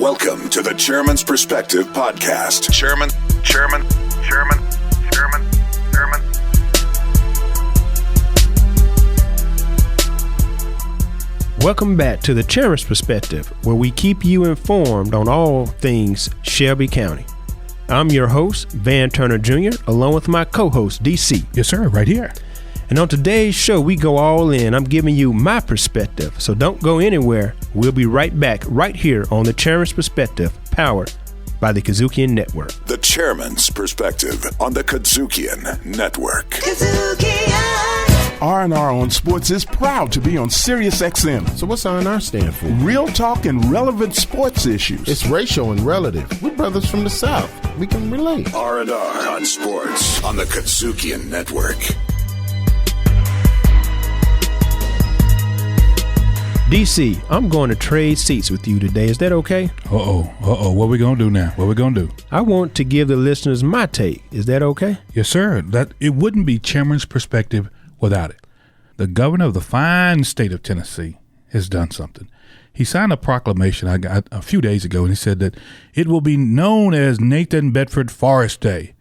Welcome to the Chairman's Perspective Podcast. Chairman. Welcome back to the Chairman's Perspective, where we keep you informed on all things Shelby County. I'm your host, Van Turner Jr., along with my co-host, DC. Yes, sir, right here. And on today's show, we go all in. I'm giving you my perspective, so don't go anywhere. We'll be right back right here on the Chairman's Perspective, powered by the KUDZUKIAN Network. The Chairman's Perspective on the KUDZUKIAN Network. R&R on Sports is proud to be on Sirius XM. So what's R&R stand for? Real talk and relevant sports issues. It's racial and relative. We're brothers from the South. We can relate. R&R on Sports on the KUDZUKIAN Network. DC, I'm going to trade seats with you today. Is that okay? What we gonna do now? What we gonna do? I want to give the listeners my take. Is that okay? Yes, sir. That it wouldn't be Chairman's Perspective without it. The governor of the fine state of Tennessee has done something. He signed a proclamation I got a few days ago, and he said that it will be known as Nathan Bedford Forrest Day.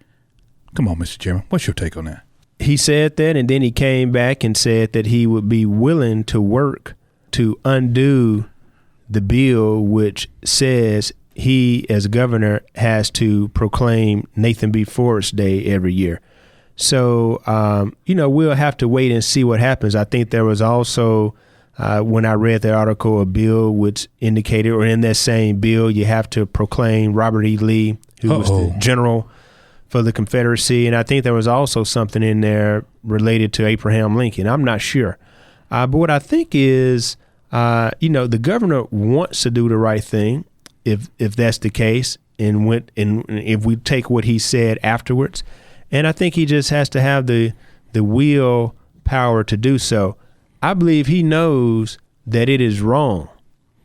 Come on, Mr. Chairman, what's your take on that? He said that, and then he came back and said that he would be willing to work to undo the bill which says he, as governor, has to proclaim Nathan B. Forrest Day every year. So, we'll have to wait and see what happens. I think there was also, when I read the article, a bill which indicated, or in that same bill, you have to proclaim Robert E. Lee, who was the general for the Confederacy. And I think there was also something in there related to Abraham Lincoln. I'm not sure. But what I think is, the governor wants to do the right thing, if that's the case, and if we take what he said afterwards. And I think he just has to have the will power to do so. I believe he knows that it is wrong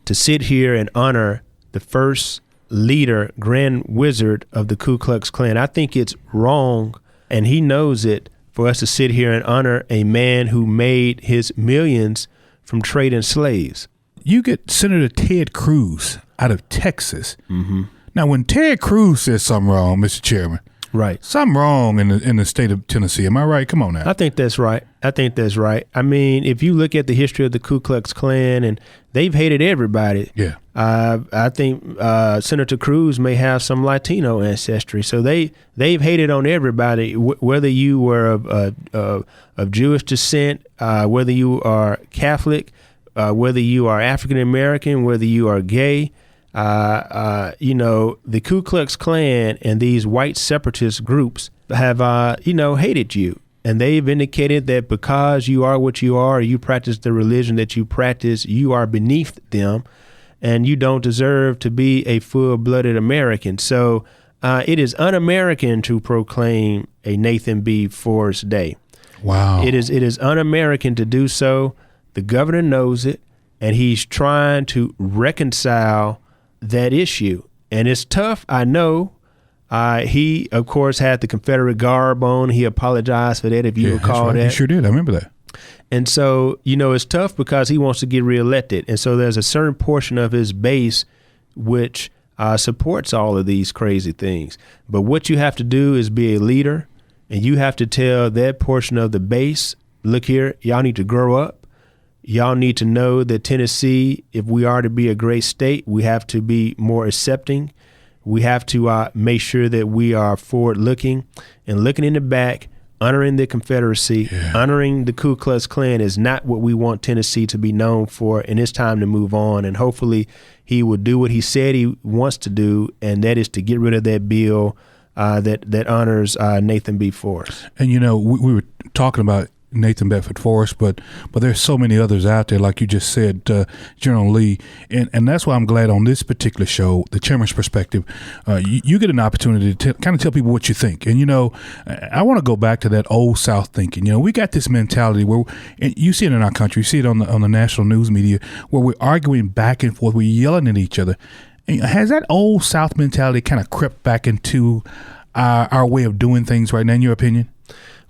to sit here and honor the first leader, grand wizard of the Ku Klux Klan. I think it's wrong, and he knows it, for us to sit here and honor a man who made his millions from trading slaves. You get Senator Ted Cruz out of Texas. Mm-hmm. Now, when Ted Cruz says something wrong, Mr. Chairman, right, something wrong in the state of Tennessee. Am I right? Come on now. I think that's right. I mean, if you look at the history of the Ku Klux Klan, and they've hated everybody. Yeah. I think Senator Cruz may have some Latino ancestry, so they've hated on everybody, whether you were of Jewish descent, whether you are Catholic, whether you are African American, whether you are gay. The Ku Klux Klan and these white separatist groups have, hated you. And they've indicated that because you are what you are, you practice the religion that you practice, you are beneath them, and you don't deserve to be a full-blooded American. So it is un-American to proclaim a Nathan B. Forrest Day. Wow. It is un-American to do so. The governor knows it, and he's trying to reconcile that issue. And it's tough, I know. He, of course, had the Confederate garb on. He apologized for that, if you recall that. He sure did. I remember that. And so, it's tough because he wants to get reelected. And so there's a certain portion of his base which supports all of these crazy things. But what you have to do is be a leader, and you have to tell that portion of the base, look here, y'all need to grow up. Y'all need to know that Tennessee, if we are to be a great state, we have to be more accepting. We have to make sure that we are forward-looking and looking in the back, honoring the Confederacy, honoring the Ku Klux Klan is not what we want Tennessee to be known for, and it's time to move on. And hopefully he will do what he said he wants to do, and that is to get rid of that bill that honors Nathan B. Forrest. And, we were talking about Nathan Bedford Forrest, but there's so many others out there, like you just said, General Lee, and that's why I'm glad on this particular show, the Chairman's Perspective, you get an opportunity to kind of tell people what you think. And I want to go back to that old South thinking. We got this mentality where, and you see it in our country, you see it on the national news media, where we're arguing back and forth, we're yelling at each other. And has that old South mentality kind of crept back into our way of doing things right now, in your opinion?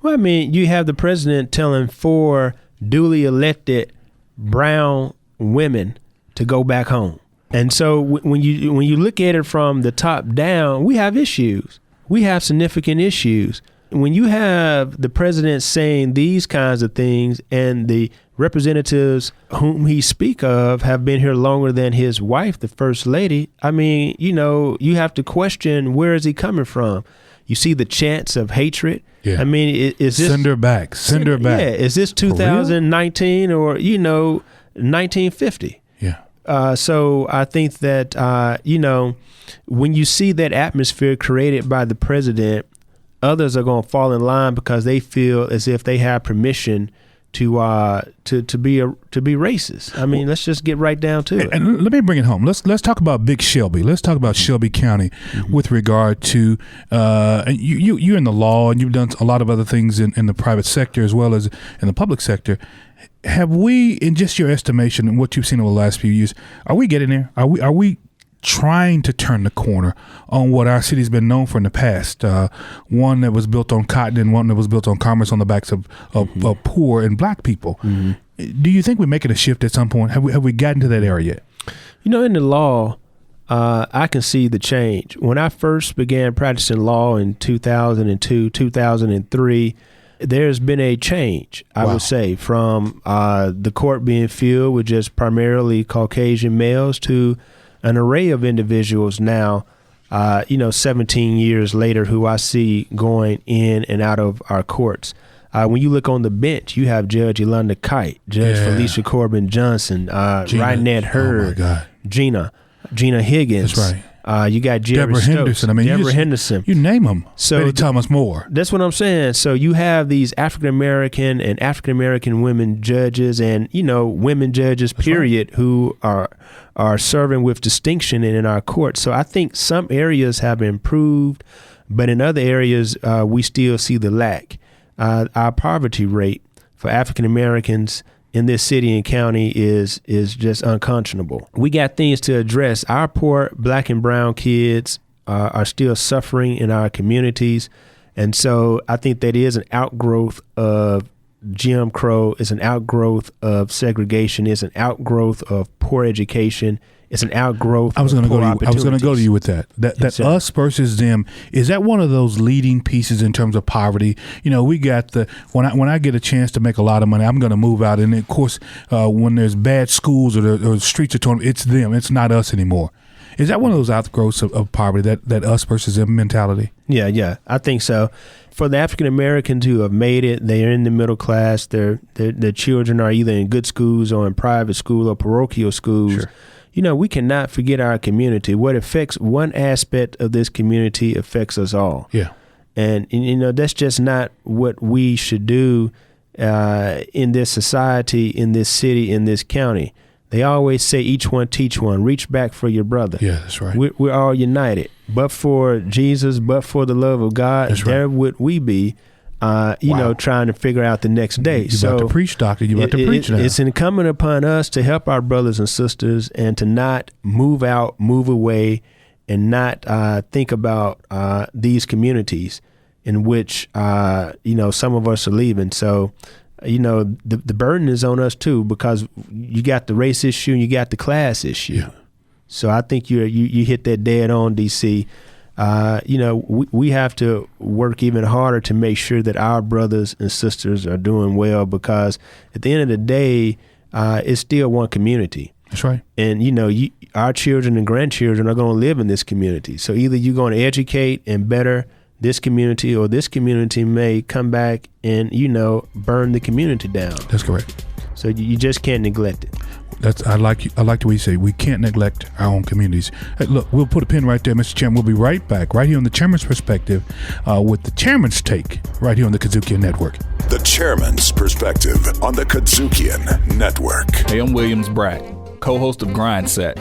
Well, I mean, you have the president telling 4 duly elected brown women to go back home. And so when you look at it from the top down, we have issues. We have significant issues. When you have the president saying these kinds of things and the representatives whom he speak of have been here longer than his wife, the first lady, I mean, you have to question, where is he coming from? You see the chants of hatred. Yeah. I mean, is this... Send her back. Send her back. Yeah. Is this 2019 or, 1950? Yeah. So I think that, when you see that atmosphere created by the president, others are going to fall in line because they feel as if they have permission to be racist. I mean, let's just get right down to it. And let me bring it home. Let's talk about Big Shelby. Let's talk about Shelby County with regard to you're in the law and you've done a lot of other things in the private sector as well as in the public sector. Have we, in just your estimation and what you've seen over the last few years, are we getting there? Are we trying to turn the corner on what our city's been known for in the past? One that was built on cotton and one that was built on commerce on the backs of poor and black people. Do you think we're making a shift at some point? Have we gotten to that area yet? In the law, I can see the change. When I first began practicing law in 2002, 2003, there's been a change, I would say, from the court being filled with just primarily Caucasian males to an array of individuals now, 17 years later, who I see going in and out of our courts. When you look on the bench, you have Judge Yolanda Kite, Judge Felicia Corbin Johnson, Rynette Hurd, Gina Higgins. That's right. You got Jerry Deborah Stokes, Henderson. I mean, Deborah Henderson. You name them. So Betty Thomas Moore. That's what I'm saying. So you have these African American and African American women judges, and women judges, period, who are serving with distinction in our courts. So I think some areas have improved, but in other areas we still see the lack. Our poverty rate for African Americans in this city and county is just unconscionable. We got things to address. Our poor black and brown kids are still suffering in our communities. And so I think that is an outgrowth of Jim Crow, is an outgrowth of segregation, is an outgrowth of poor education. It's an outgrowth. I was going to go to you with that. That us versus them, is that one of those leading pieces in terms of poverty? We got when I get a chance to make a lot of money, I'm going to move out, and of course, when there's bad schools or the streets are torn, it's them. It's not us anymore. Is that one of those outgrowths of poverty, that us versus them mentality? Yeah, I think so. For the African Americans who have made it, they are in the middle class. Their children are either in good schools or in private school or parochial schools. Sure. We cannot forget our community. What affects one aspect of this community affects us all. Yeah. And that's just not what we should do in this society, in this city, in this county. They always say, each one teach one, reach back for your brother. Yeah, that's right. We're all united. But for Jesus, but for the love of God, there would we be, trying to figure out the next day. You're about to preach, Doctor. You're about to preach now. It's incumbent upon us to help our brothers and sisters and to not move out, move away, and not think about these communities in which, some of us are leaving. So, the burden is on us too, because you got the race issue and you got the class issue. Yeah. So I think you hit that dead on, DC. We have to work even harder to make sure that our brothers and sisters are doing well, because at the end of the day, it's still one community. That's right. And, our children and grandchildren are going to live in this community. So either you're going to educate and better this community, or this community may come back and, burn the community down. That's correct. So you just can't neglect it. I like the way you say we can't neglect our own communities. Hey, look, we'll put a pin right there, Mr. Chairman. We'll be right back, right here on the Chairman's Perspective, with the Chairman's Take, right here on the KUDZUKIAN Network. The Chairman's Perspective on the KUDZUKIAN Network. Hey, I'm Williams Brack, co-host of Grind Set.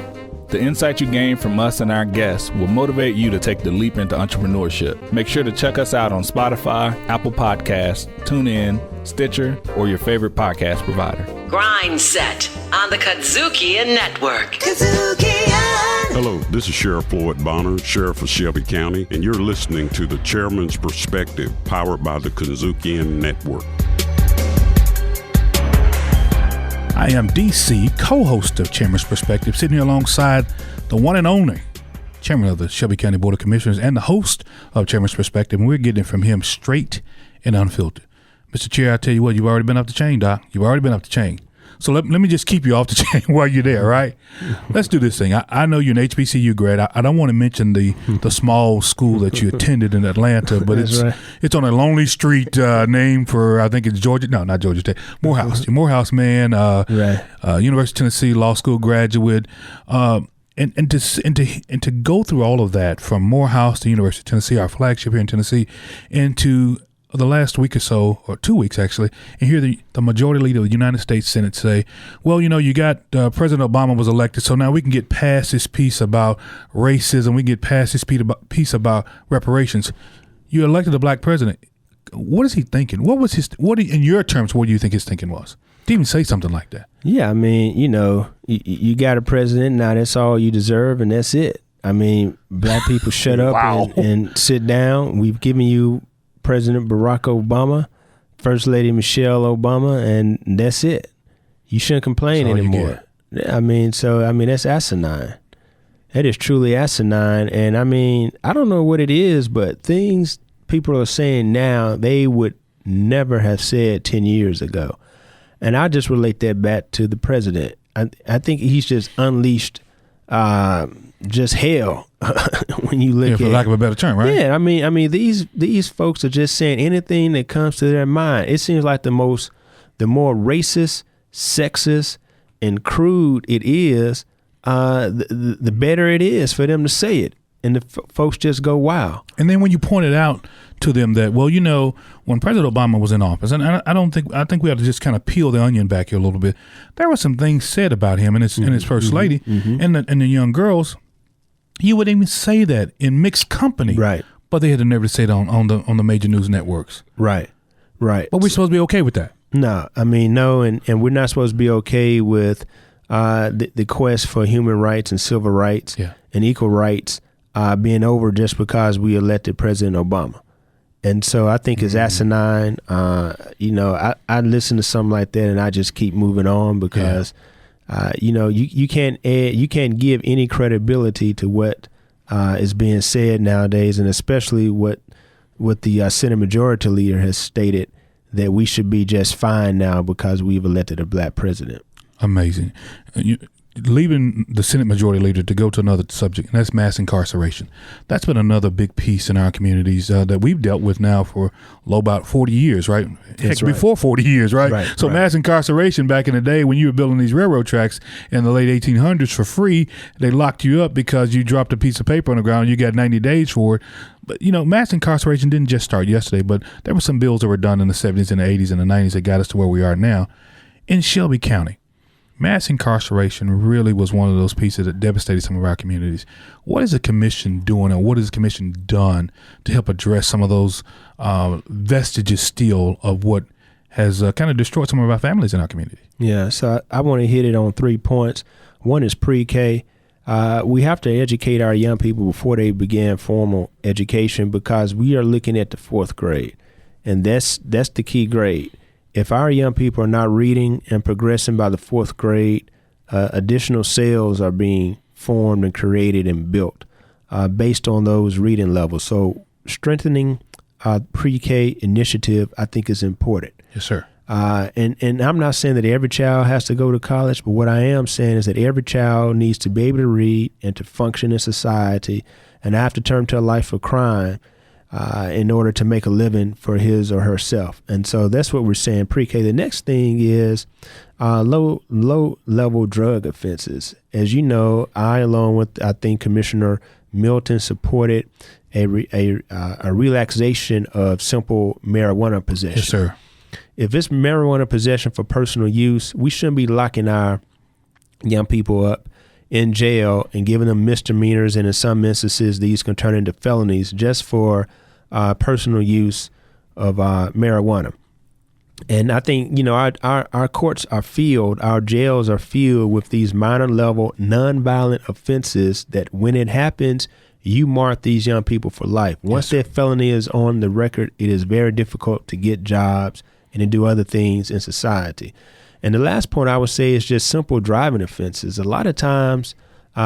The insight you gain from us and our guests will motivate you to take the leap into entrepreneurship. Make sure to check us out on Spotify, Apple Podcasts, TuneIn, Stitcher, or your favorite podcast provider. Grind Set on the KUDZUKIAN Network. KUDZUKIAN! Hello, this is Sheriff Floyd Bonner, Sheriff of Shelby County, and you're listening to the Chairman's Perspective, powered by the KUDZUKIAN Network. I I am DC, co-host of Chairman's Perspective, sitting here alongside the one and only Chairman of the Shelby County Board of Commissioners and the host of Chairman's Perspective, and we're getting it from him straight and unfiltered. Mr. Chair, I tell you what, you've already been off the chain, Doc. You've already been off the chain. So let me just keep you off the chain while you're there, right? Let's do this thing. I know you're an HBCU grad. I don't want to mention the small school that you attended in Atlanta, but it's on a lonely street named for, I think it's Georgia. No, not Georgia State. Morehouse. Morehouse man, University of Tennessee Law School graduate. And to go through all of that from Morehouse to University of Tennessee, our flagship here in Tennessee, and to the last week or so, or 2 weeks actually, and hear the majority leader of the United States Senate say, well, you got President Obama was elected, so now we can get past this piece about racism, we can get past this piece about reparations. You elected a black president. What is he thinking? In your terms, what do you think his thinking was? To even say something like that. Yeah, I mean, you got a president, now that's all you deserve, and that's it. I mean, black people shut up and sit down. We've given you President Barack Obama, First Lady Michelle Obama, and that's it. You shouldn't complain anymore. I mean, that's asinine. That is truly asinine. And I mean, I don't know what it is, but things people are saying now, they would never have said 10 years ago. And I just relate that back to the president. I think he's just unleashed just hell when you look at it. For lack of a better term, right? Yeah, I mean these folks are just saying anything that comes to their mind. It seems like the more racist, sexist, and crude it is, the better it is for them to say it. And the folks just go, wow. And then when you pointed out to them that, well, when President Obama was in office, and I think we have to just kind of peel the onion back here a little bit. There were some things said about him and his first lady and the young girls. You wouldn't even say that in mixed company, right? But they had to never say it on the major news networks, right? But we're supposed to be okay with that. No, I mean no, and we're not supposed to be okay with the quest for human rights and civil rights and equal rights being over just because we elected President Obama. And so I think it's asinine. I listen to something like that and I just keep moving on because, you can't give any credibility to what is being said nowadays, and especially what the Senate Majority Leader has stated, that we should be just fine now because we've elected a black president. Amazing. Leaving the Senate Majority Leader to go to another subject, and that's mass incarceration. That's been another big piece in our communities that we've dealt with now for about 40 years, right? Heck, before 40 years, right? So mass incarceration back in the day when you were building these railroad tracks in the late 1800s for free, they locked you up because you dropped a piece of paper on the ground and you got 90 days for it. But, mass incarceration didn't just start yesterday, but there were some bills that were done in the 70s and the 80s and the 90s that got us to where we are now. In Shelby County, mass incarceration really was one of those pieces that devastated some of our communities. What is the commission doing, or what has the commission done to help address some of those vestiges still of what has kind of destroyed some of our families in our community? Yeah, so I want to hit it on 3 points. One is pre-K. We have to educate our young people before they begin formal education, because we are looking at the 4th grade, and that's the key grade. If our young people are not reading and progressing by the 4th grade, additional cells are being formed and created and built based on those reading levels. So strengthening pre-K initiative, I think, is important. Yes, sir. And I'm not saying that every child has to go to college, but what I am saying is that every child needs to be able to read and to function in society and have to turn to a life of crime in order to make a living for his or herself. And so that's what we're saying pre-K. The next thing is low level drug offenses. As you know, along with, I think, Commissioner Milton, supported a relaxation of simple marijuana possession. Yes, sir. If it's marijuana possession for personal use, we shouldn't be locking our young people up in jail and giving them misdemeanors, and in some instances these can turn into felonies just for personal use of marijuana. And I think our courts are filled, our jails are filled with these minor level nonviolent offenses that when it happens, you mark these young people for life. Once their felony is on the record, it is very difficult to get jobs and to do other things in society. And the last point I would say is just simple driving offenses. A lot of times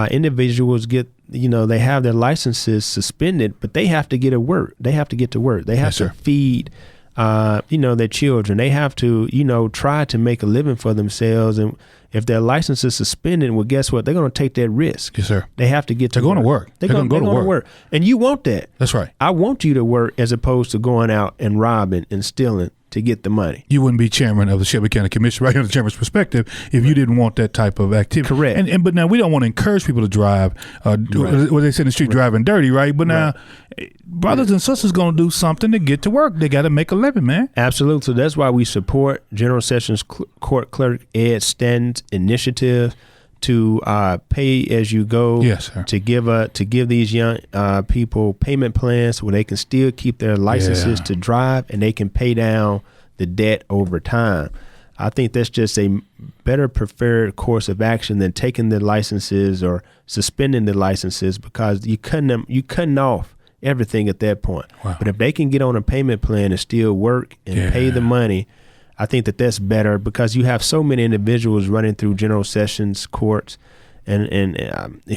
individuals get, they have their licenses suspended, but they have to get to work. They have to get to work. They have to feed, their children. They have to, try to make a living for themselves. And if their license is suspended, well, guess what? They're going to take that risk. Yes, sir. They have to get to They're going to work. They're going to go to work. And you want that. That's right. I want you to work as opposed to going out and robbing and stealing to get the money. You wouldn't be chairman of the Shelby County Commission, right here on the chairman's perspective, if you didn't want that type of activity. Correct. But now we don't want to encourage people to drive, what they say in the street, driving dirty, right? But now brothers and sisters going to do something to get to work. They got to make a living, man. Absolutely. So that's why we support General Sessions Court Clerk Ed Stanton's initiative to pay as you go. Yes, sir. To give these young people payment plans where they can still keep their licenses to drive and they can pay down the debt over time. I think that's just a better preferred course of action than taking the licenses or suspending the licenses, because you cutting off everything at that point. Wow. But if they can get on a payment plan and still work and pay the money, I think that's better, because you have so many individuals running through General Sessions courts and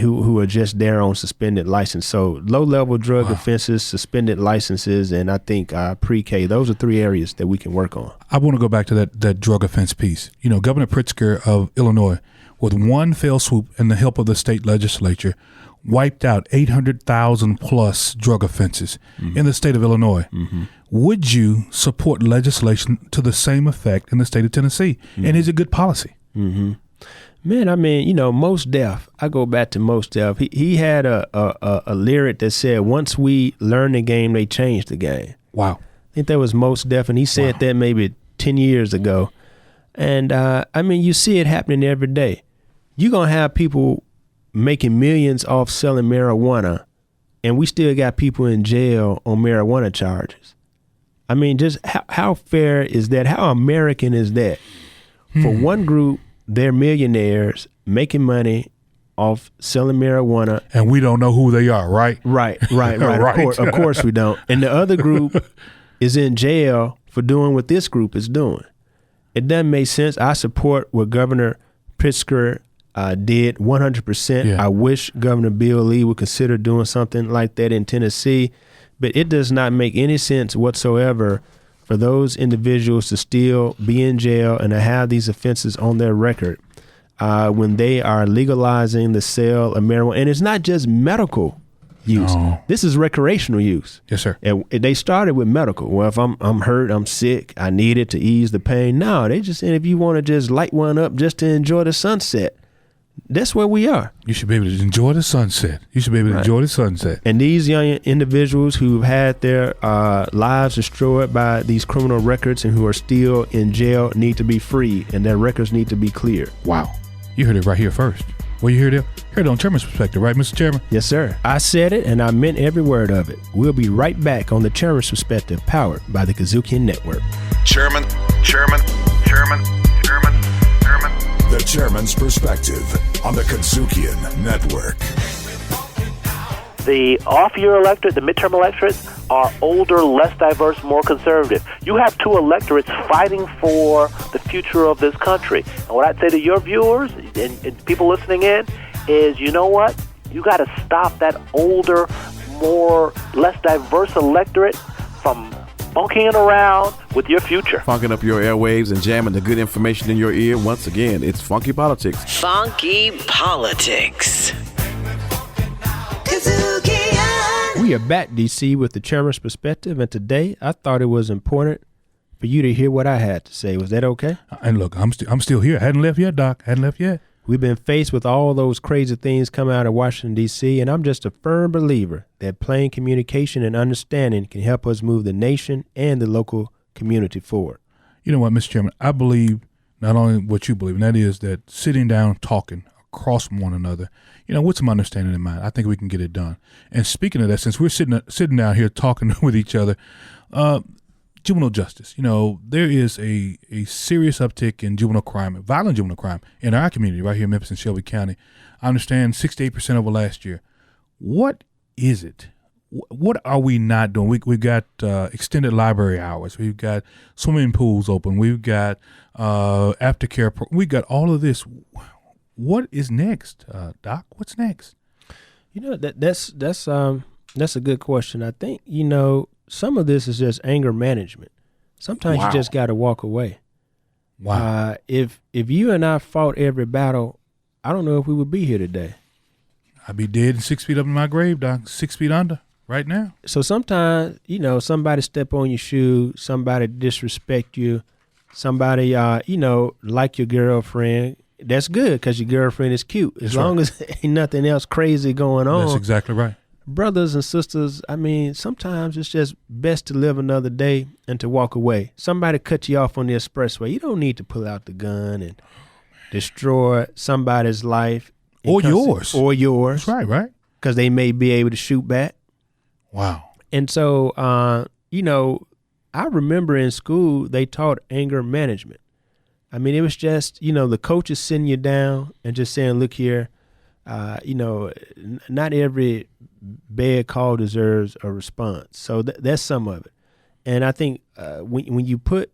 who are just there on suspended license. So low-level drug offenses, suspended licenses, and I think pre-K. Those are 3 areas that we can work on. I want to go back to that drug offense piece. Governor Pritzker of Illinois, with one fell swoop and the help of the state legislature, wiped out 800,000 plus drug offenses in the state of Illinois. Would you support legislation to the same effect in the state of Tennessee? And is it good policy? Man, I mean, Mos Def. I go back to Mos Def. He had a lyric that said, "Once we learn the game, they change the game." Wow. I think that was Mos Def, and he said that maybe 10 years ago. And I mean, you see it happening every day. You're going to have people making millions off selling marijuana, and we still got people in jail on marijuana charges. I mean, just how fair is that? How American is that? For one group, they're millionaires making money off selling marijuana, and we don't know who they are, right? Right. Of course we don't. And the other group is in jail for doing what this group is doing. It doesn't make sense. I support what Governor Pritzker did 100%. Yeah. I wish Governor Bill Lee would consider doing something like that in Tennessee, but it does not make any sense whatsoever for those individuals to still be in jail and to have these offenses on their record when they are legalizing the sale of marijuana. And it's not just medical use. No. This is recreational use. Yes, sir. And they started with medical. Well, if I'm hurt, I'm sick, I need it to ease the pain. No, they just said if you want to just light one up just to enjoy the sunset, that's where we are. You should be able to enjoy the sunset. And these young individuals who've had their lives destroyed by these criminal records and who are still in jail need to be free, and their records need to be cleared. Wow. You heard it right here first. Well, you heard it on Chairman's Perspective, right, Mr. Chairman? Yes, sir. I said it, and I meant every word of it. We'll be right back on the Chairman's Perspective, powered by the KUDZUKIAN Network. Chairman. The Chairman's Perspective on the KUDZUKIAN Network. The off-year electorate, the midterm electorates, are older, less diverse, more conservative. You have 2 electorates fighting for the future of this country. And what I'd say to your viewers and people listening in is, you know what? You got to stop that older, less diverse electorate from funking around with your future. Funking up your airwaves and jamming the good information in your ear. Once again, it's Funky Politics. Funky Politics. We are back, DC, with the Chairman's Perspective, and today I thought it was important for you to hear what I had to say. Was that okay? And look, I'm still here. Hadn't left yet, Doc. Hadn't left yet. We've been faced with all those crazy things coming out of Washington, D.C., and I'm just a firm believer that plain communication and understanding can help us move the nation and the local community forward. You know what, Mr. Chairman? I believe not only what you believe, and that is that sitting down, talking across from one another, with some understanding in mind, I think we can get it done. And speaking of that, since we're sitting down here talking with each other, juvenile justice. There is a serious uptick in juvenile crime, violent juvenile crime in our community right here in Memphis and Shelby County. I understand 68% over last year. What is it? what are we not doing? We've got extended library hours. We've got swimming pools open. We've got aftercare. We've got all of this. What is next, Doc? What's next? That's a good question. I think some of this is just anger management. Sometimes you just got to walk away. Wow. If you and I fought every battle, I don't know if we would be here today. I'd be dead and 6 feet up in my grave, Doc. 6 feet under right now. So sometimes, somebody step on your shoe, somebody disrespect you, somebody, like your girlfriend. That's good because your girlfriend is cute. As long as ain't nothing else crazy going on. That's exactly right. Brothers and sisters, sometimes it's just best to live another day and to walk away. Somebody cut you off on the expressway. You don't need to pull out the gun and destroy somebody's life. Or yours. That's right. Because they may be able to shoot back. Wow. And so, I remember in school, they taught anger management. It was just, the coaches sitting you down and just saying, look here, not every bad call deserves a response. So that's some of it. And I think when you put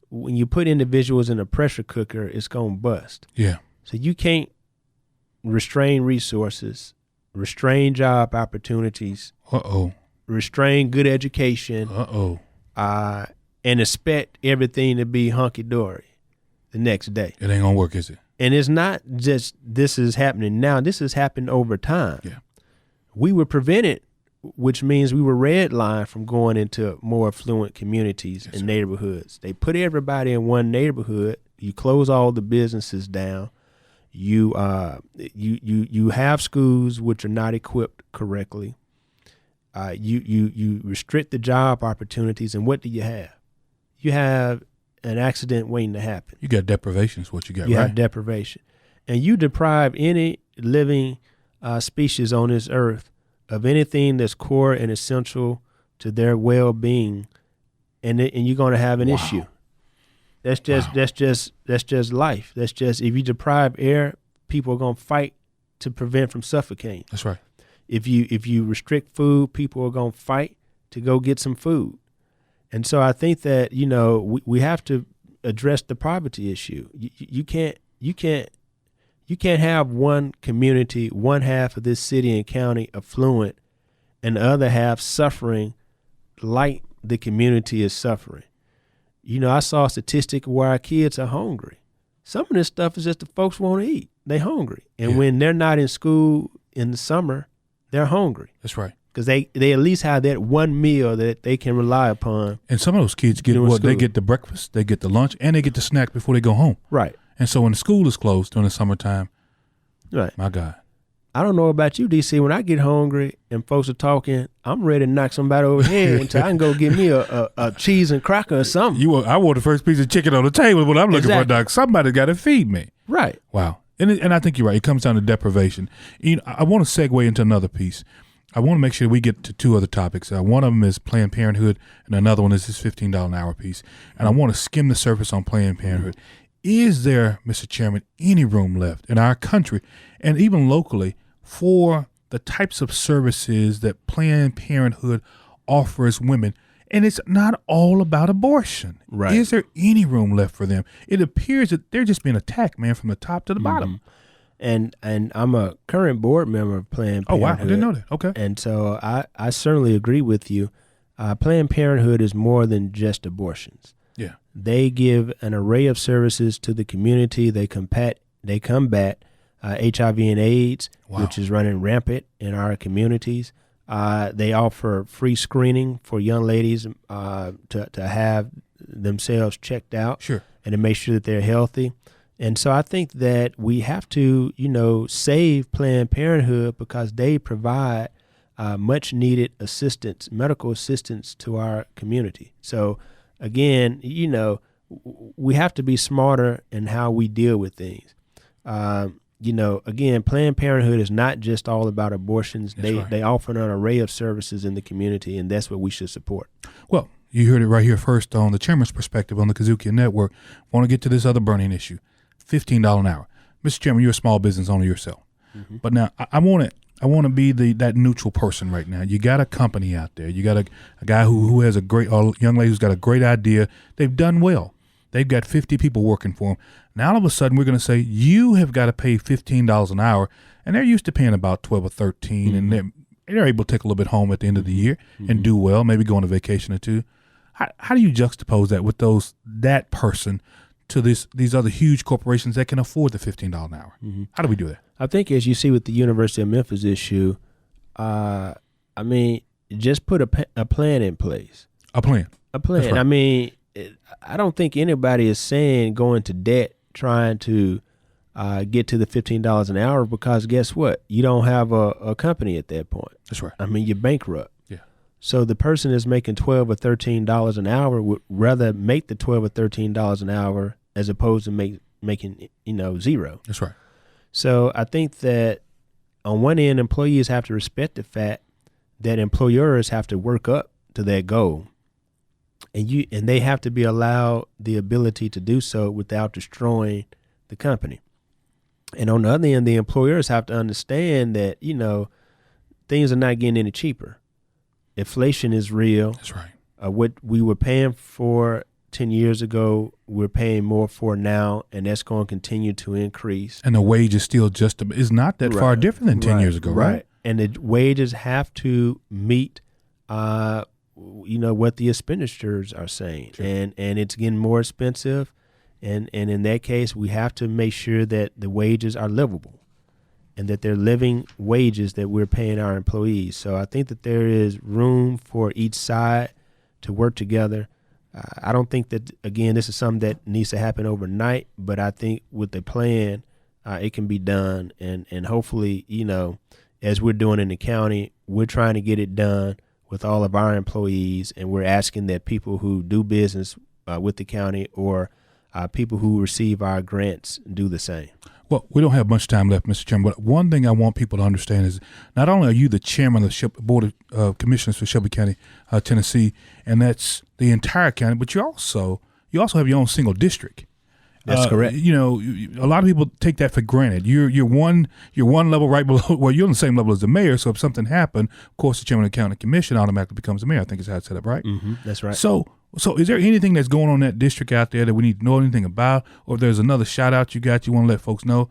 individuals in a pressure cooker, it's going to bust. Yeah. So you can't restrain resources, restrain job opportunities, restrain good education, and expect everything to be hunky-dory the next day. It ain't going to work, is it? And it's not just this is happening now. This has happened over time. Yeah. We were prevented, which means we were redlined from going into more affluent communities and neighborhoods. They put everybody in one neighborhood. You close all the businesses down. You have schools which are not equipped correctly. You restrict the job opportunities, and what do you have? You have an accident waiting to happen. You got deprivation is what you got, You right? have deprivation. And you deprive any living species on this earth of anything that's core and essential to their well-being, and you're going to have an issue. That's just life. That's just, if you deprive air, people are going to fight to prevent from suffocating. That's right. If you restrict food, people are going to fight to go get some food. And so I think that, we have to address the poverty issue. You can't have one community, one half of this city and county affluent, and the other half suffering like the community is suffering. I saw a statistic where our kids are hungry. Some of this stuff is just the folks want to eat. They hungry. And when they're not in school in the summer, they're hungry. That's right. Because they at least have that one meal that they can rely upon. And some of those kids get they get the breakfast, they get the lunch, and they get the snack before they go home. Right. And so when the school is closed during the summertime, right. My God. I don't know about you, DC. When I get hungry and folks are talking, I'm ready to knock somebody over the head until I can go get me a cheese and cracker or something. I want the first piece of chicken on the table. What I'm looking for, Doc. Somebody got to feed me. Right. Wow. And I think you're right. It comes down to deprivation. I want to segue into another piece. I want to make sure we get to two other topics. One of them is Planned Parenthood, and another one is this $15 an hour piece. And I want to skim the surface on Planned Parenthood. Is there, Mr. Chairman, any room left in our country and even locally for the types of services that Planned Parenthood offers women? And it's not all about abortion. Right. Is there any room left for them? It appears that they're just being attacked, man, from the top to the bottom. And I'm a current board member of Planned Parenthood. Oh, wow. I didn't know that. Okay. And so I certainly agree with you. Planned Parenthood is more than just abortions. Yeah. They give an array of services to the community. They combat HIV and AIDS, which is running rampant in our communities. They offer free screening for young ladies to have themselves checked out. Sure. And to make sure that they're healthy. And so I think that we have to, save Planned Parenthood because they provide much needed assistance, medical assistance to our community. So again, we have to be smarter in how we deal with things. Again, Planned Parenthood is not just all about abortions. They offer an array of services in the community, and that's what we should support. Well, you heard it right here first on the Chairman's Perspective on the KUDZUKIAN Network. I want to get to this other burning issue. $15 an hour. Mr. Chairman, you're a small business owner yourself. Mm-hmm. But now I want I want to be that neutral person right now. You got a company out there. You got a guy who has a young lady who's got a great idea. They've done well. They've got 50 people working for them. Now all of a sudden we're going to say you have got to pay $15 an hour, and they're used to paying about 12 or 13, and they're able to take a little bit home at the end of the year and do well, maybe go on a vacation or two. How do you juxtapose that with that person to these other huge corporations that can afford the $15 an hour? How do we do that? I think as you see with the University of Memphis issue, just put a plan in place. A plan. Right. I mean, I don't think anybody is saying go into debt trying to get to the $15 an hour, because guess what? You don't have a company at that point. That's right. I mean, you're bankrupt. Yeah. So the person that's making $12 or $13 an hour would rather make the $12 or $13 an hour as opposed to making zero. That's right. So I think that on one end, employees have to respect the fact that employers have to work up to their goal, and they have to be allowed the ability to do so without destroying the company. And on the other end, the employers have to understand that things are not getting any cheaper. Inflation is real. That's right. What we were paying for 10 years ago, we're paying more for now, and that's going to continue to increase. And the wage is still is not that far different than 10 years ago, right? And the wages have to meet, what the expenditures are saying. Sure. And it's getting more expensive. And in that case, we have to make sure that the wages are livable and that they're living wages that we're paying our employees. So I think that there is room for each side to work together. I don't think that, again, this is something that needs to happen overnight, but I think with the plan, it can be done. And hopefully, as we're doing in the county, we're trying to get it done with all of our employees, and we're asking that people who do business with the county or people who receive our grants do the same. Well, we don't have much time left, Mr. Chairman, but one thing I want people to understand is not only are you the chairman of the Board of Commissioners for Shelby County, Tennessee, and that's the entire county, but you also have your own single district. That's correct. A lot of people take that for granted. You're one level right below. Well, you're on the same level as the mayor. So if something happened, of course, the chairman of the county commission automatically becomes the mayor. I think is how it's set up, right? Mm-hmm. That's right. So is there anything that's going on in that district out there that we need to know anything about, or if there's another shout out you want to let folks know?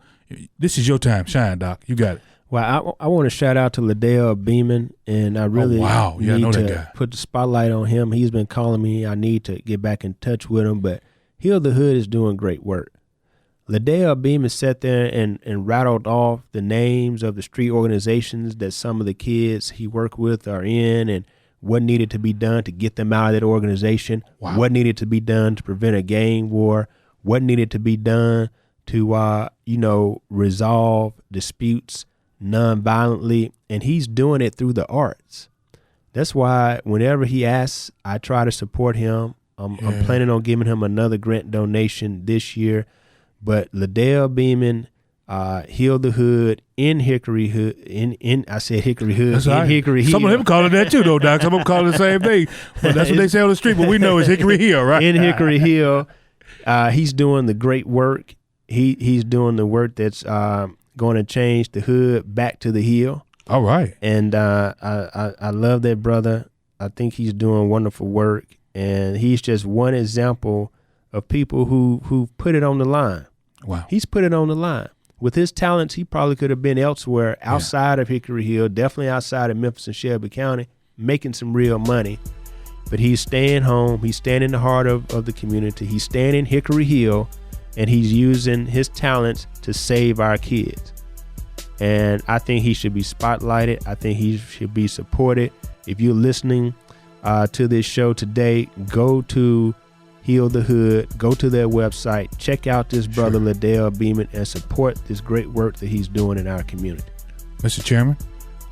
This is your time. Shine, Doc. You got it. Well, I want to shout out to Liddell Beeman, and I really need to put the spotlight on him. He's been calling me. I need to get back in touch with him, but Heal the Hood is doing great work. Liddell Beeman sat there and rattled off the names of the street organizations that some of the kids he worked with are in, and what needed to be done to get them out of that organization, what needed to be done to prevent a gang war, what needed to be done to, resolve disputes non-violently, and he's doing it through the arts. That's why whenever he asks, I try to support him. I'm planning on giving him another grant donation this year, but Liddell Beeman, Heal the Hood in Hickory Hood. I said Hickory Hood. That's in right. Hickory Hill. Some of them call it that too, though, Doc. Some of them call it the same thing. But that's what they say on the street. But we know it's Hickory Hill, right? In Hickory Hill, he's doing the great work. He's doing the work that's going to change the hood back to the hill. All right. And I love that brother. I think he's doing wonderful work, and he's just one example of people who put it on the line. Wow. He's put it on the line. With his talents, he probably could have been elsewhere outside of Hickory Hill, definitely outside of Memphis and Shelby County, making some real money. But he's staying home. He's staying in the heart of the community. He's staying in Hickory Hill, and he's using his talents to save our kids. And I think he should be spotlighted. I think he should be supported. If you're listening to this show today, go to Heal the Hood, go to their website, check out this brother Liddell Beeman, and support this great work that he's doing in our community. Mr. Chairman,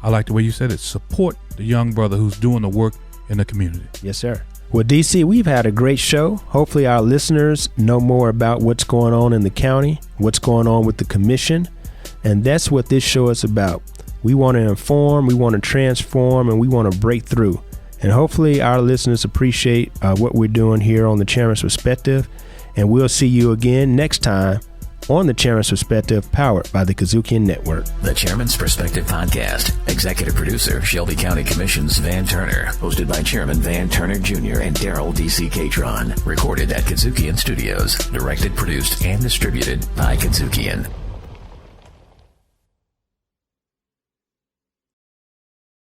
I like the way you said it. Support the young brother who's doing the work in the community. Yes, sir. Well, DC, we've had a great show. Hopefully our listeners know more about what's going on in the county, what's going on with the commission, and that's what this show is about. We want to inform, we want to transform, and we want to break through. And hopefully our listeners appreciate what we're doing here on the Chairman's Perspective. And we'll see you again next time on the Chairman's Perspective, powered by the KUDZUKIAN Network. The Chairman's Perspective Podcast. Executive producer, Shelby County Commission's Van Turner. Hosted by Chairman Van Turner Jr. and Darrell DC Catron. Recorded at KUDZUKIAN Studios. Directed, produced, and distributed by KUDZUKIAN.